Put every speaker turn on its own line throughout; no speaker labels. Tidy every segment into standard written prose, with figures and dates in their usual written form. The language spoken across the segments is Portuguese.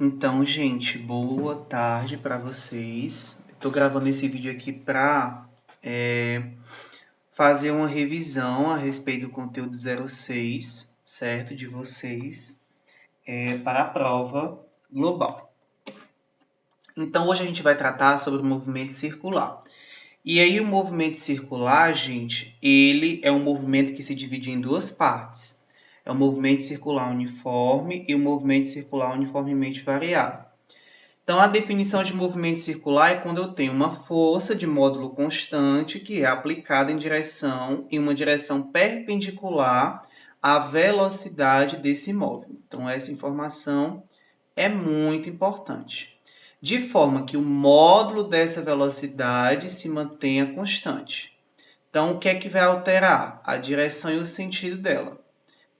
Então, gente, boa tarde para vocês. Estou gravando esse vídeo aqui para fazer uma revisão a respeito do conteúdo 06, certo? De vocês, para a prova global. Então, hoje a gente vai tratar sobre o movimento circular. E aí, o movimento circular, gente, ele é um movimento que se divide em duas partes. É o movimento circular uniforme e o movimento circular uniformemente variado. Então, a definição de movimento circular é quando eu tenho uma força de módulo constante que é aplicada em uma direção perpendicular à velocidade desse módulo. Então, essa informação é muito importante. De forma que o módulo dessa velocidade se mantenha constante. Então, o que é que vai alterar? A direção e o sentido dela.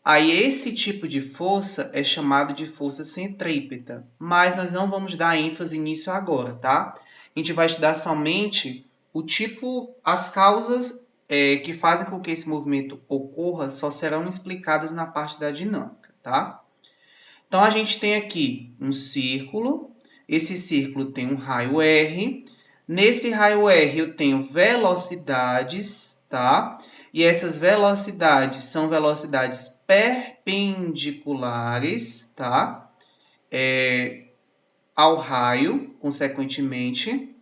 Aí esse tipo de força é chamado de força centrípeta, mas nós não vamos dar ênfase nisso agora, tá? A gente vai estudar somente as causas que fazem com que esse movimento ocorra só serão explicadas na parte da dinâmica, tá? Então a gente tem aqui um círculo, esse círculo tem um raio R, nesse raio R eu tenho velocidades, tá? E essas velocidades são velocidades perpendiculares, tá? Ao raio, consequentemente.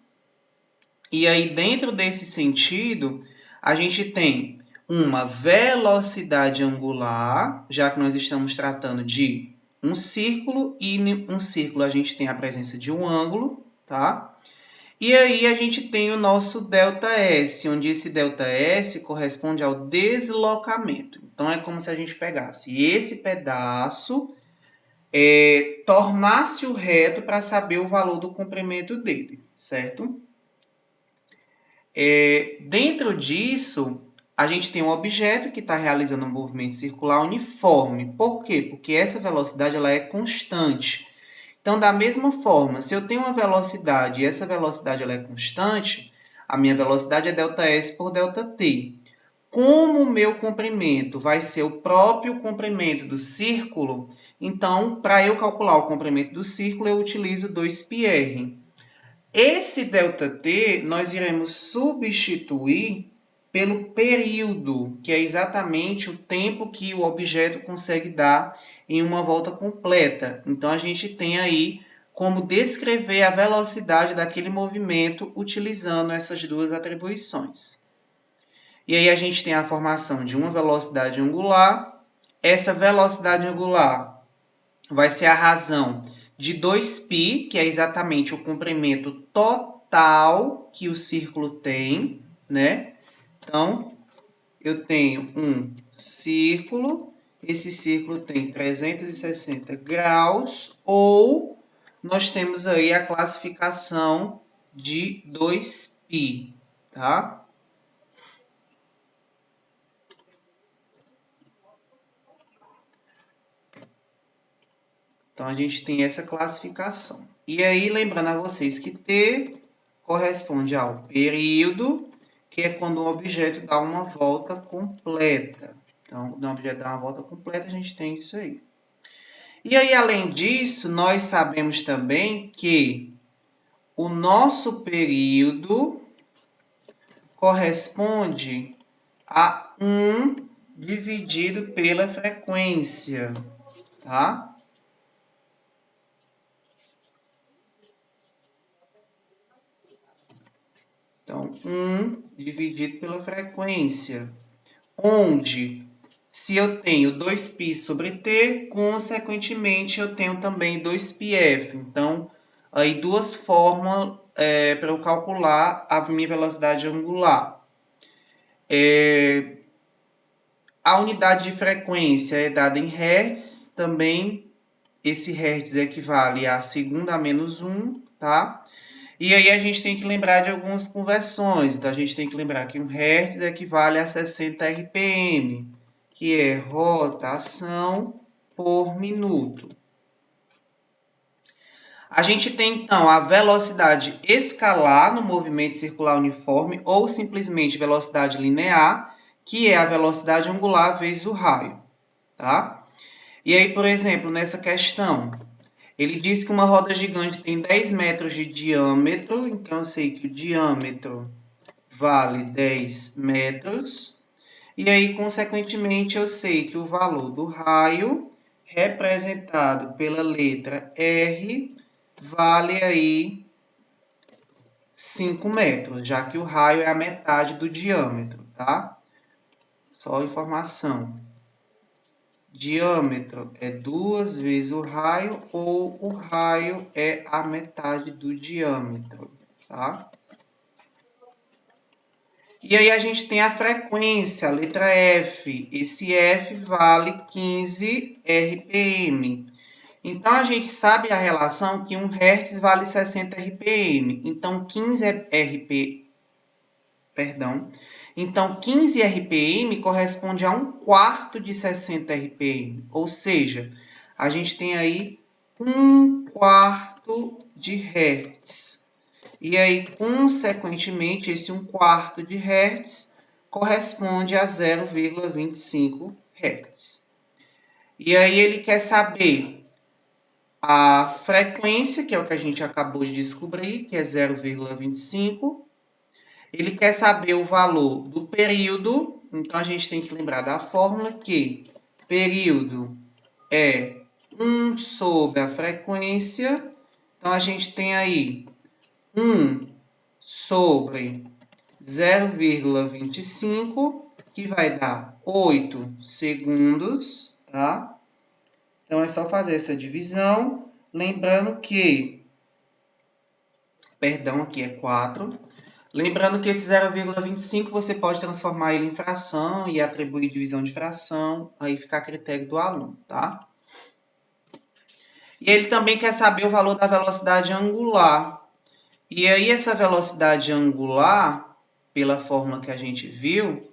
E aí, dentro desse sentido, a gente tem uma velocidade angular, já que nós estamos tratando de um círculo, e um círculo a gente tem a presença de um ângulo, tá? E aí a gente tem o nosso ΔS, onde esse ΔS corresponde ao deslocamento. Então, é como se a gente pegasse esse pedaço, tornasse-o reto para saber o valor do comprimento dele, certo? Dentro disso, a gente tem um objeto que está realizando um movimento circular uniforme. Por quê? Porque essa velocidade ela é constante. Então, da mesma forma, se eu tenho uma velocidade e essa velocidade ela é constante, a minha velocidade é ΔS por ΔT. Como o meu comprimento vai ser o próprio comprimento do círculo, então, para eu calcular o comprimento do círculo, eu utilizo 2πr. Esse ΔT nós iremos substituir pelo período, que é exatamente o tempo que o objeto consegue dar em uma volta completa. Então, a gente tem aí como descrever a velocidade daquele movimento utilizando essas duas atribuições. E aí a gente tem a formação de uma velocidade angular. Essa velocidade angular vai ser a razão de 2π, que é exatamente o comprimento total que o círculo tem, né? Então, eu tenho um círculo, esse círculo tem 360 graus, ou nós temos aí a classificação de 2π, tá? Então, a gente tem essa classificação. E aí, lembrando a vocês que T corresponde ao período, que é quando o objeto dá uma volta completa. Então, quando o objeto dá uma volta completa, a gente tem isso aí. E aí, além disso, nós sabemos também que o nosso período corresponde a 1 dividido pela frequência, tá? Então, 1 dividido pela frequência, onde, se eu tenho 2π sobre t, consequentemente, eu tenho também 2πf. Então, aí duas formas para eu calcular a minha velocidade angular. A unidade de frequência é dada em Hz, também esse Hz equivale a segunda a menos 1, tá? E aí a gente tem que lembrar de algumas conversões. Então, a gente tem que lembrar que um Hz equivale a 60 RPM, que é rotação por minuto. A gente tem, então, a velocidade escalar no movimento circular uniforme ou simplesmente velocidade linear, que é a velocidade angular vezes o raio, tá? E aí, por exemplo, nessa questão, Ele diz que uma roda gigante tem 10 metros de diâmetro, então eu sei que o diâmetro vale 10 metros. E aí, consequentemente, eu sei que o valor do raio, representado pela letra R, vale aí 5 metros, já que o raio é a metade do diâmetro, tá? Só informação. Diâmetro é 2 vezes o raio, ou o raio é a metade do diâmetro, tá? E aí a gente tem a frequência, a letra F. Esse F vale 15 RPM. Então, a gente sabe a relação que 1 Hz vale 60 RPM. Então, 15 RPM corresponde a 1/4 de 60 RPM. Ou seja, a gente tem aí 1/4 de Hertz. E aí, consequentemente, esse 1/4 de Hertz corresponde a 0,25 Hz. E aí ele quer saber a frequência, que é o que a gente acabou de descobrir, que é 0,25. Ele quer saber o valor do período, então a gente tem que lembrar da fórmula que período é 1 sobre a frequência. Então a gente tem aí 1 sobre 0,25, que vai dar 8 segundos, tá? Então, é só fazer essa divisão. Lembrando que, perdão, aqui é 4. Lembrando que esse 0,25 você pode transformar ele em fração e atribuir divisão de fração, aí fica a critério do aluno, tá? E ele também quer saber o valor da velocidade angular. E aí, essa velocidade angular, pela fórmula que a gente viu,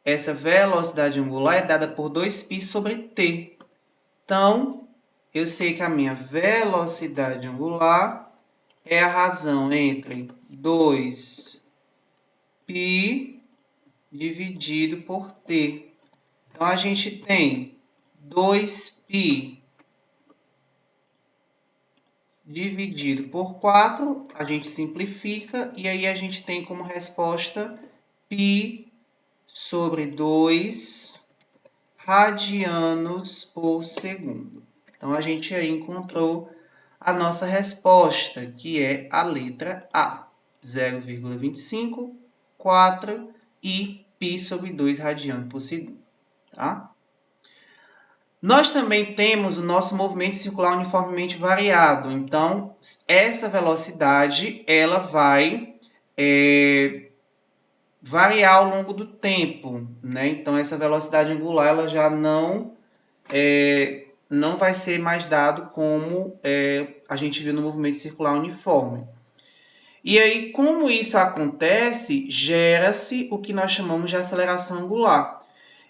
essa velocidade angular é dada por 2π sobre t. Então, eu sei que a minha velocidade angular é a razão entre 2π dividido por t. Então, a gente tem 2π dividido por 4, a gente simplifica, e aí a gente tem como resposta π sobre 2 radianos por segundo. Então, a gente aí encontrou a nossa resposta, que é a letra A. 0,25, 4 e π sobre 2 radianos por segundo. Tá? Nós também temos o nosso movimento circular uniformemente variado. Então, essa velocidade ela vai variar ao longo do tempo, né? Então, essa velocidade angular ela já não vai ser mais dado como a gente viu no movimento circular uniforme. E aí, como isso acontece, gera-se o que nós chamamos de aceleração angular.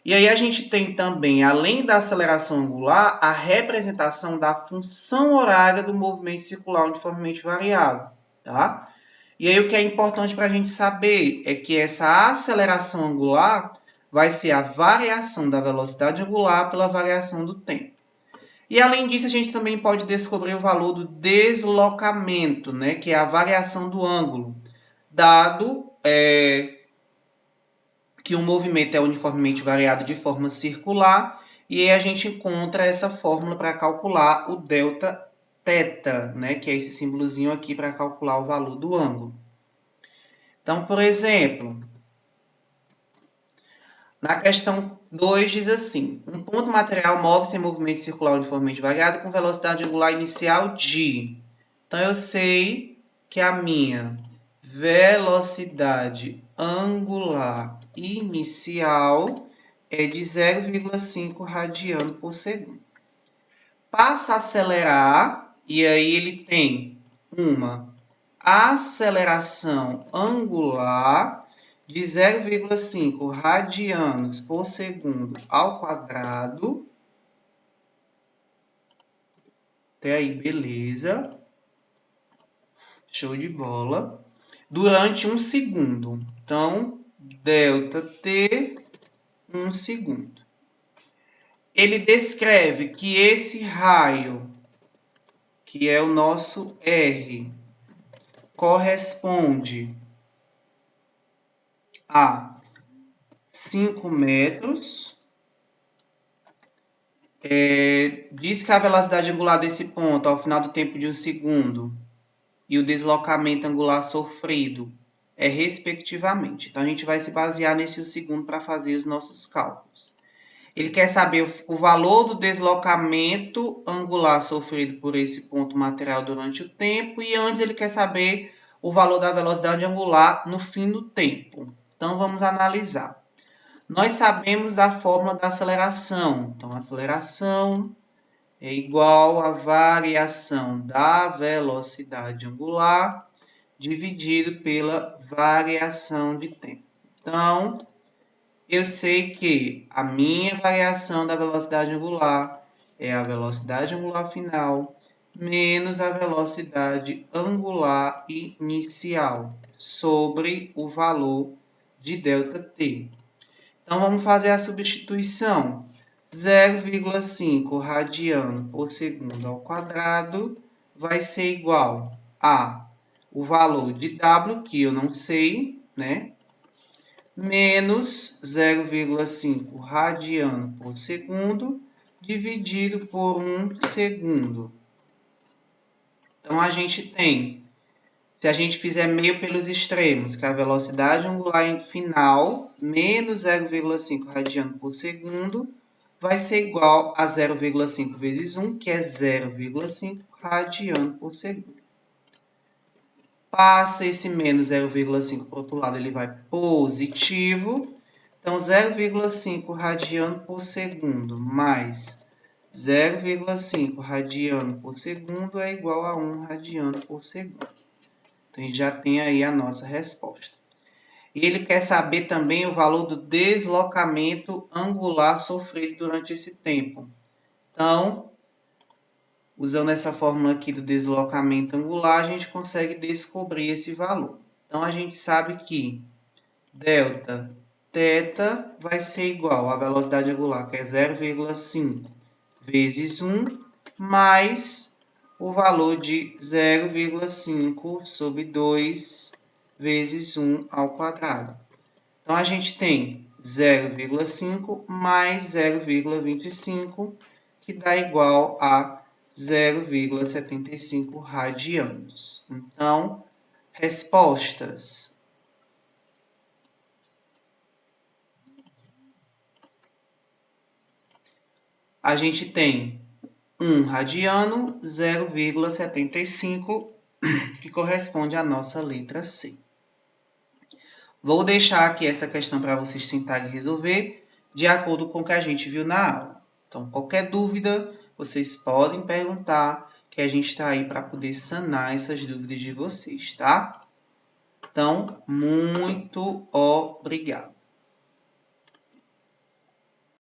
E aí a gente tem também, além da aceleração angular, a representação da função horária do movimento circular uniformemente variado, tá? E aí o que é importante para a gente saber é que essa aceleração angular vai ser a variação da velocidade angular pela variação do tempo. E além disso, a gente também pode descobrir o valor do deslocamento, né, que é a variação do ângulo, dado que o movimento é uniformemente variado de forma circular, e aí a gente encontra essa fórmula para calcular o delta θ, né, que é esse símbolozinho aqui para calcular o valor do ângulo. Então, por exemplo, na questão 2 diz assim: um ponto material move-se em movimento circular uniformemente variado com velocidade angular inicial de... Então, eu sei que a minha velocidade angular inicial é de 0,5 radiano por segundo. Passa a acelerar, e aí ele tem uma aceleração angular de 0,5 radianos por segundo ao quadrado. Até aí, beleza. Show de bola. Durante 1 segundo. Então, ΔT, 1 segundo. Ele descreve que esse raio que é o nosso R, corresponde a 5 metros. Diz que a velocidade angular desse ponto ao final do tempo de 1 segundo e o deslocamento angular sofrido é respectivamente. Então, a gente vai se basear nesse 1 segundo para fazer os nossos cálculos. Ele quer saber o valor do deslocamento angular sofrido por esse ponto material durante o tempo e antes ele quer saber o valor da velocidade angular no fim do tempo. Então, vamos analisar. Nós sabemos da fórmula da aceleração. Então, a aceleração é igual à variação da velocidade angular dividido pela variação de tempo. Então, eu sei que a minha variação da velocidade angular é a velocidade angular final menos a velocidade angular inicial sobre o valor de ΔT. Então, vamos fazer a substituição. 0,5 radiano por segundo ao quadrado vai ser igual a o valor de W, que eu não sei, né? Menos 0,5 radiano por segundo dividido por 1 segundo. Então, a gente tem, se a gente fizer meio pelos extremos, que é a velocidade angular final menos 0,5 radiano por segundo vai ser igual a 0,5 vezes 1, que é 0,5 radiano por segundo. Passa esse menos 0,5 para o outro lado, ele vai positivo. Então, 0,5 radiano por segundo mais 0,5 radiano por segundo é igual a 1 radiano por segundo. Então, a gente já tem aí a nossa resposta. E ele quer saber também o valor do deslocamento angular sofrido durante esse tempo. Então, usando essa fórmula aqui do deslocamento angular, a gente consegue descobrir esse valor. Então, a gente sabe que delta θ vai ser igual à velocidade angular, que é 0,5 vezes 1, mais o valor de 0,5 sobre 2 vezes 1 ao quadrado. Então, a gente tem 0,5 mais 0,25, que dá igual a 0,75 radianos. Então, respostas. A gente tem 1 radiano, 0,75, que corresponde à nossa letra C. Vou deixar aqui essa questão para vocês tentarem resolver de acordo com o que a gente viu na aula. Então, qualquer dúvida, vocês podem perguntar, que a gente está aí para poder sanar essas dúvidas de vocês, tá? Então, muito obrigado.